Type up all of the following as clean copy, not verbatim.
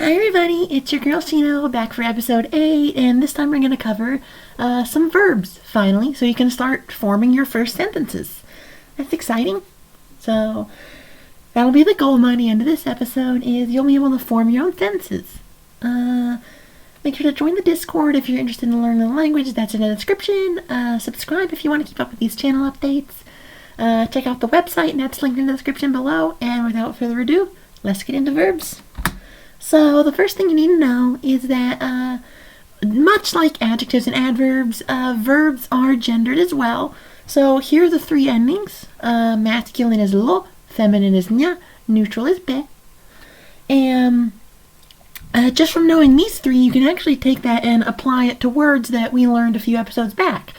Hi everybody, it's your girl Shino back for episode 8, and this time we're going to cover some verbs, finally, so you can start forming your first sentences. That's exciting. So, that'll be the goal by the end of this episode, is you'll be able to form your own sentences. Make sure to join the Discord if you're interested in learning the language, that's in the description. Subscribe if you want to keep up with these channel updates. Check out the website, and that's linked in the description below, and without further ado, let's get into verbs. So the first thing you need to know is that much like adjectives and adverbs, verbs are gendered as well. So here are the three endings. Masculine is lo, feminine is nya, neutral is be. And just from knowing these three, you can actually take that and apply it to words that we learned a few episodes back.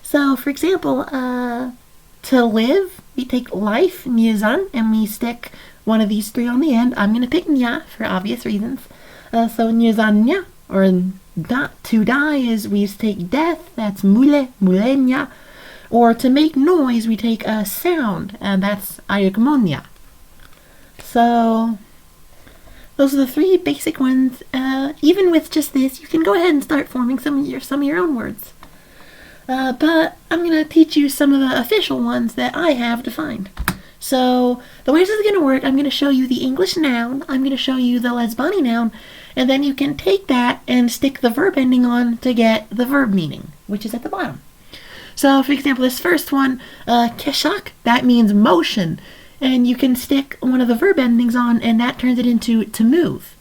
So for example, to live, we take life, nyezan, and we stick one of these three on the end. I'm going to pick nya for obvious reasons. So nyezan nya, or to die is we take death, that's mule, nya. Or to make noise, we take a sound, and that's ayakmonya. So those are the three basic ones. Even with just this, you can go ahead and start forming some of your own words. But I'm going to teach you some of the official ones that I have defined. So the way this is going to work, I'm going to show you the English noun, I'm going to show you the Lesbani noun, and then you can take that and stick the verb ending on to get the verb meaning, which is at the bottom. So for example, this first one, keshak, that means motion, and you can stick one of the verb endings on, and that turns it into to move.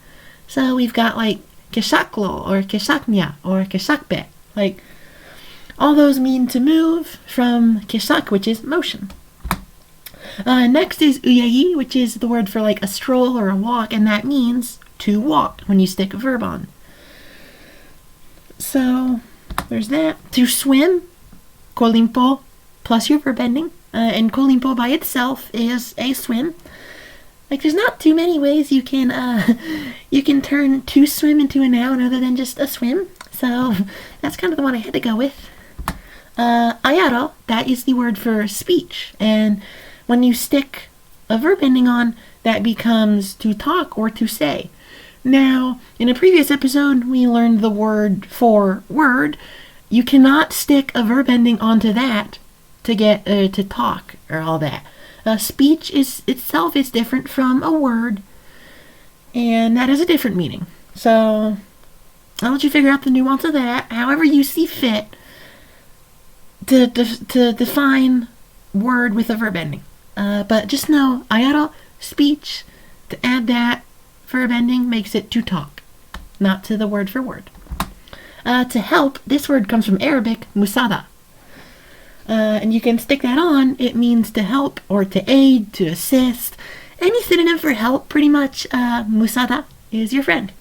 So we've got like keshaklo, or keshaknya, or keshakbe. Like, all those mean to move from keshak, which is motion. Next is uyayi, which is the word for like a stroll or a walk, and that means to walk when you stick a verb on. So there's that. To swim, kolimpo plus your verb ending, and kolimpo by itself is a swim. Like, there's not too many ways you can turn to swim into a noun other than just a swim. So that's kind of the one I had to go with. Ayaro, that is the word for speech, and when you stick a verb ending on, that becomes to talk or to say. Now, in a previous episode, we learned the word for word. You cannot stick a verb ending onto that to get to talk or all that. Speech itself is different from a word, and that has a different meaning. So I'll let you figure out the nuance of that, however you see fit, to define word with a verb ending. But just know, ayaro, speech, to add that verb ending makes it to talk, not to the word for word. To help, this word comes from Arabic, musada. And you can stick that on, it means to help or to aid, to assist. Any synonym for help, pretty much, musada is your friend.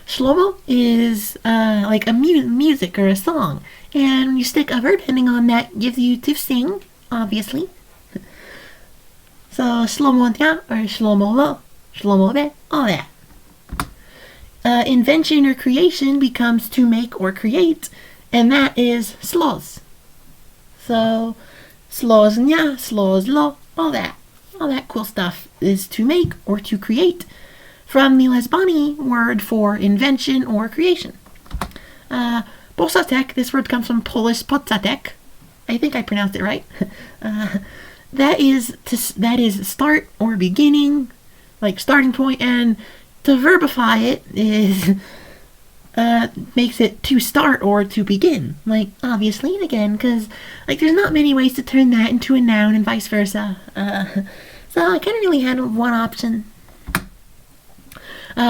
Shlomo is like a music or a song, and when you stick a verb ending on, that gives you to sing, obviously. So shlomo nya or shlomo lo, shlomo be, all that. Invention or creation becomes to make or create, and that is sloz. So sloz nya, sloz lo, all that cool stuff is to make or to create, from the Lesbani word for invention or creation. Posatek, this word comes from Polish podsatek. I think I pronounced it right. That is start or beginning, like starting point, and to verbify it is makes it to start or to begin. Like, obviously, again, because like there's not many ways to turn that into a noun and vice versa. So I kind of really had one option.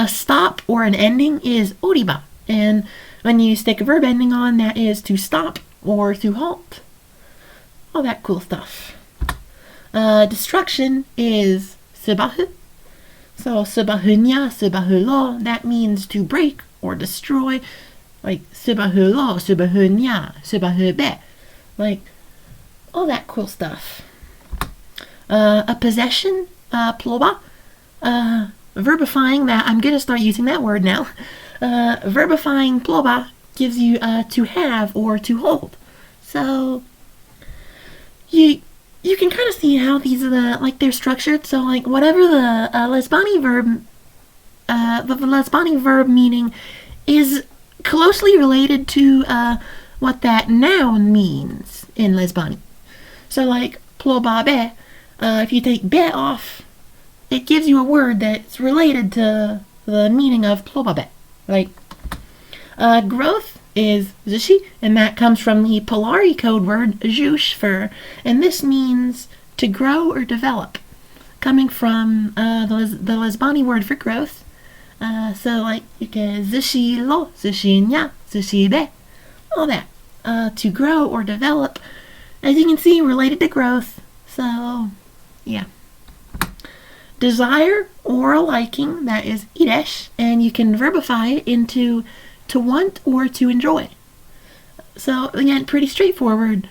Stop or an ending is oriba, and when you stick a verb ending on, that is to stop or to halt. All that cool stuff. Destruction is sebahu. So sebahunya, sebahulo, that means to break or destroy. Like sebahulo, sebahunya, sebahube. Like, all that cool stuff. A possession, ploba. Verbifying that, I'm going to start using that word now. Verbifying ploba gives you to have or to hold. So you can kind of see how these are they're structured. So like whatever the Lesbani verb the Lesbani verb meaning is closely related to what that noun means in Lesbani. So like plobabe, if you take be off, it gives you a word that's related to the meaning of plobabe. Like growth is zishi, and that comes from the Polari code word jush for, and this means to grow or develop, coming from the Lesbani word for growth. So like you can zishi lo, zishi nya, zishi be, all that. To grow or develop, as you can see, related to growth. So yeah. Desire or a liking, that is iresh, and you can verbify it into to want or to enjoy. So again, pretty straightforward.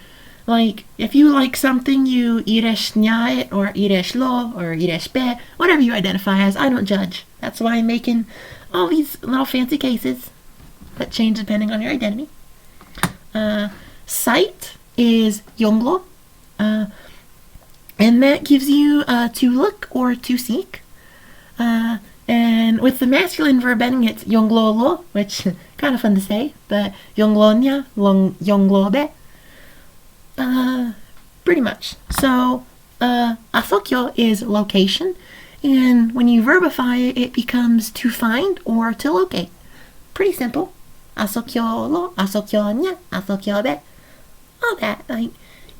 Like if you like something, you iresh nya it, or iresh lo, or iresh be, whatever you identify as. I don't judge. That's why I'm making all these little fancy cases that change depending on your identity. Sight is yonglo, and that gives you to look or to seek. And with the masculine verb ending, it's yonglo lo, which kind of fun to say, but yonglo nya, yonglo be. Pretty much. So, asokyo is location, and when you verbify it, it becomes to find or to locate. Pretty simple. Asokyo lo, asokyo nya, asokyo be. All that. Like,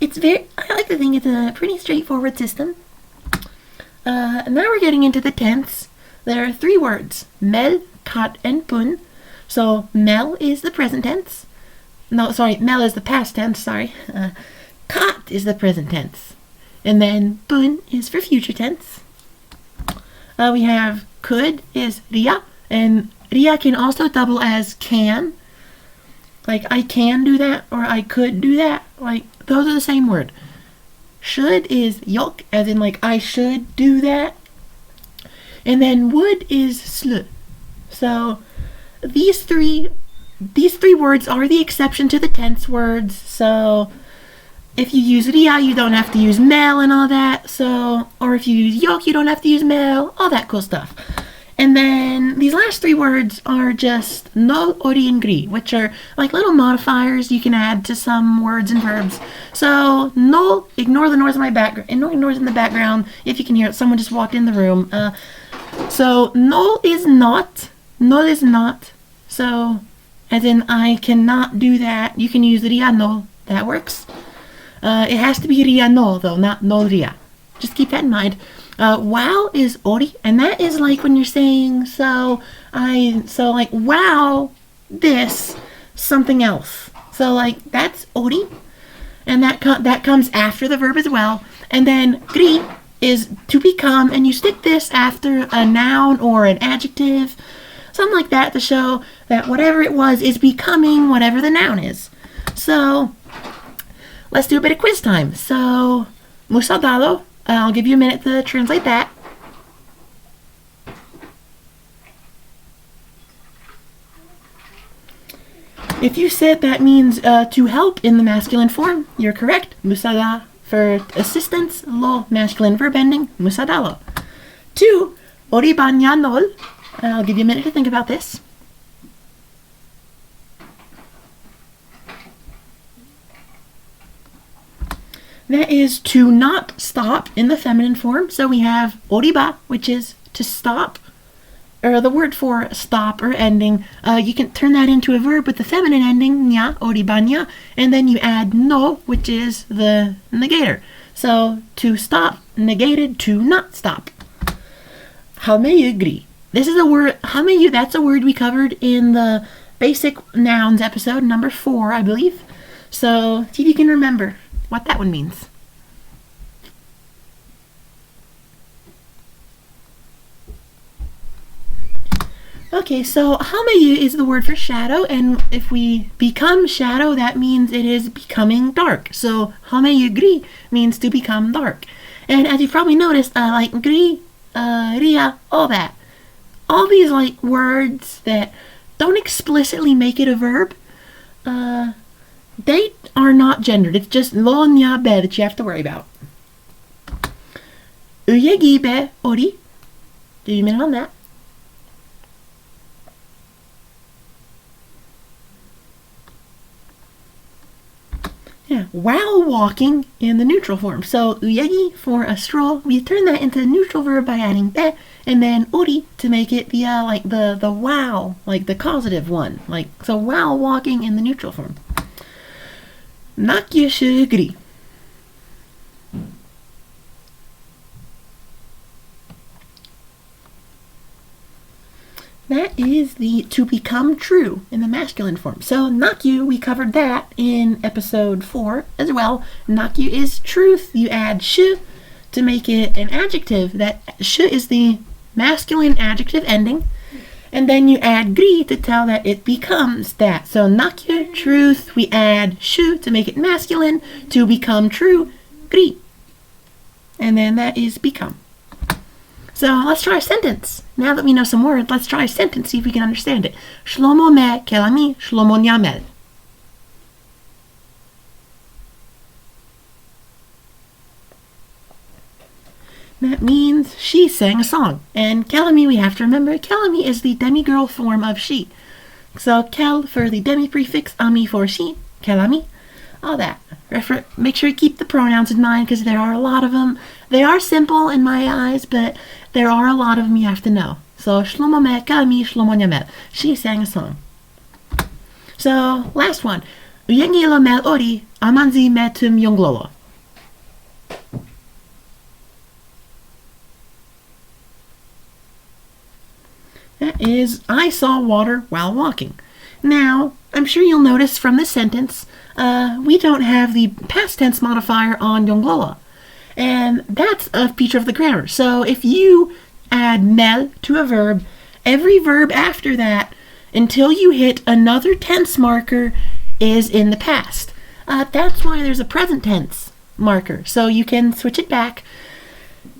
I like to think it's a pretty straightforward system. And now we're getting into the tense. There are 3 words, mel, kat, and pun. So mel is the present tense. No, sorry, mel is the past tense, sorry. Kat is the present tense. And then pun is for future tense. We have could is ria, and ria can also double as can. Like I can do that, or I could do that. Like those are the same word. Should is yok, as in like I should do that. And then would is slu. So these three words are the exception to the tense words. So if you use ria, you don't have to use mel and all that. So, or if you use yok, you don't have to use mel, all that cool stuff. And then these last 3 words are just no, ori, and gri, which are like little modifiers you can add to some words and verbs. So no, ignore the noise in my background. Ignore noise in the background if you can hear it. Someone just walked in the room. So no is not. No is not. So as in I cannot do that. You can use ria no. That works. It has to be ria no though, not no ria. Just keep that in mind. Wow is ori, and that is like when you're saying so like wow this something else. So like that's ori, and that comes after the verb as well. And then gri is to become, and you stick this after a noun or an adjective, something like that, to show that whatever it was is becoming whatever the noun is. So let's do a bit of quiz time. So musadalo. I'll give you a minute to translate that. If you said that means to help in the masculine form, you're correct. Musada for assistance, lo masculine verb ending, musadalo. 2, oribanyanol. I'll give you a minute to think about this. That is to not stop in the feminine form. So we have oriba, which is to stop, or the word for stop or ending. You can turn that into a verb with the feminine ending, nya, oribanya, and then you add no, which is the negator. So to stop, negated, to not stop. Hameyugri. This is a word, hameyu, that's a word we covered in the basic nouns episode, number 4, I believe. So see if you can remember what that one means. Okay, so hamayu is the word for shadow, and if we become shadow, that means it is becoming dark. So hamayu gri means to become dark. And as you've probably noticed, like gri, ria, all that. All these like words that don't explicitly make it a verb, they are not gendered. It's just lo nya be that you have to worry about. Uyegi be ori. Do you mean on that? while walking in the neutral form. So uyegi for a stroll, we turn that into a neutral verb by adding be, and then ori to make it the like the while, like the causative one. Like so while walking in the neutral form. Nakyashugri. That is the to become true in the masculine form. So nakyu, we covered that in episode 4 as well. Nakyu is truth. You add sh to make it an adjective. That sh is the masculine adjective ending. And then you add gri to tell that it becomes that. So nakyu, truth. We add shu to make it masculine. To become true, gri. And then that is become. So let's try a sentence. Now that we know some words, let's try a sentence, see if we can understand it. Shlomo me kelami Shlomo nyamel. That means she sang a song. And kelami, we have to remember, kelami is the demigirl form of she. So kel for the demi prefix, ami for she, kelami. All that. Make sure you keep the pronouns in mind because there are a lot of them. They are simple in my eyes, but there are a lot of them you have to know. So, Shlomo me kalami Shlomo nyamel. She sang a song. So, last one. Uyengi lo mel ori amanzi metum yonglolo. That is, I saw water while walking. Now, I'm sure you'll notice from this sentence, we don't have the past tense modifier on yonglolo. And that's a feature of the grammar. So if you add mel to a verb, every verb after that, until you hit another tense marker, is in the past. That's why there's a present tense marker. So you can switch it back.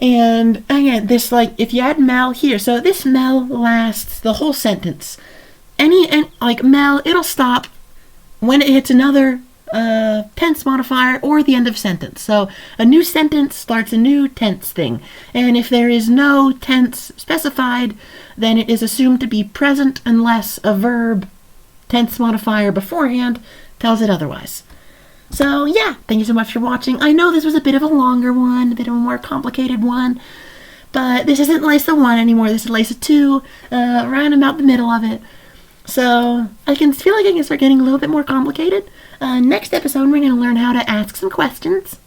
And again, this if you add mel here, so this mel lasts the whole sentence. Like mel, it'll stop when it hits another tense modifier or the end of sentence. So a new sentence starts a new tense thing. And if there is no tense specified, then it is assumed to be present unless a verb tense modifier beforehand tells it otherwise. So yeah, thank you so much for watching. I know this was a bit of a longer one, a bit of a more complicated one, but this isn't Lisa 1 anymore. This is Lisa 2, right about the middle of it. So I can feel like I can start getting a little bit more complicated. Next episode, we're going to learn how to ask some questions.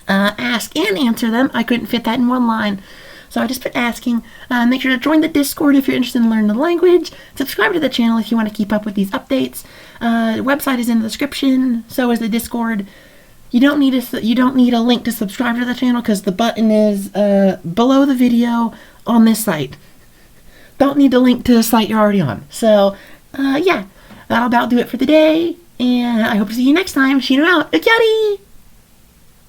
Ask and answer them. I couldn't fit that in one line, so I just put asking. Make sure to join the Discord if you're interested in learning the language. Subscribe to the channel if you want to keep up with these updates. The website is in the description. So is the Discord. You don't need a link to subscribe to the channel because the button is below the video on this site. Don't need to link to the site you're already on. So, yeah, that'll about do it for the day. And I hope to see you next time. Shino out. Akyari!